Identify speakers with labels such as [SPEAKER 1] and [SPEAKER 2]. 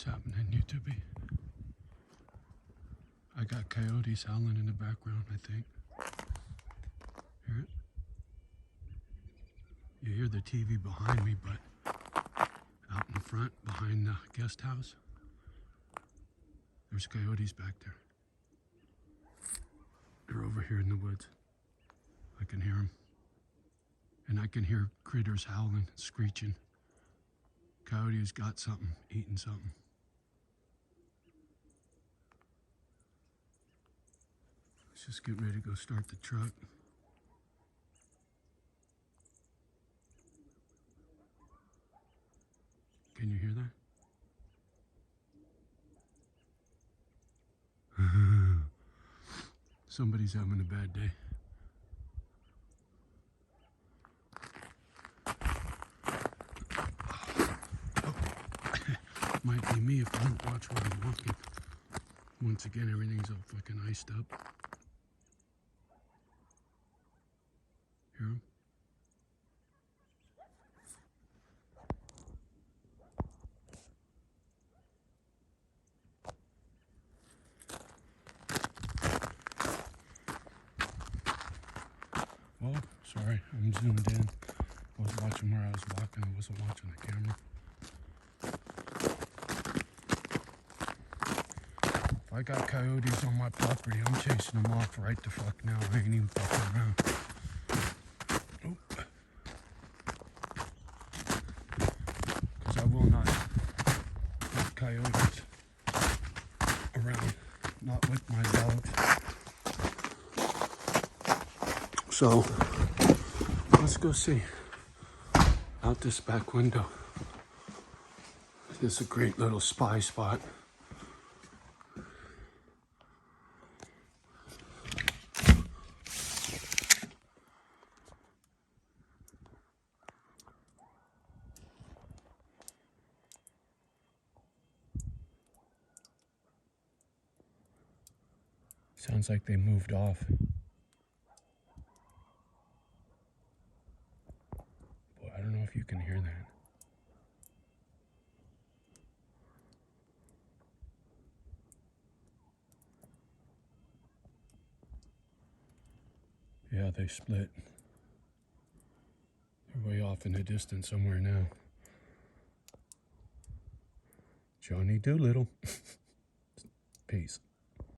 [SPEAKER 1] What's happening, YouTube? I got coyotes howling in the background, I think. Hear it? You hear the TV behind me, but out in front, behind the guest house, there's coyotes back there. They're over here in the woods. I can hear them. And I can hear critters howling, screeching. Coyote's got something, eating something. Let's just get ready to go start the truck. Can you hear that? Somebody's having a bad day. Might be me if I don't watch where I'm walking. Once again, everything's all fucking iced up. Hear them? Oh, sorry, I'm zoomed in. I was watching where I was walking, I wasn't watching the camera. If I got coyotes on my property, I'm chasing them off right the fuck now. I ain't even fucking around. Because I will not have coyotes around, not with my dogs. So, let's go see out this back window. This is a great little spy spot. Sounds like they moved off. Boy, I don't know if you can hear that. Yeah, they split. They're way off in the distance somewhere now. Johnny Doolittle. Peace.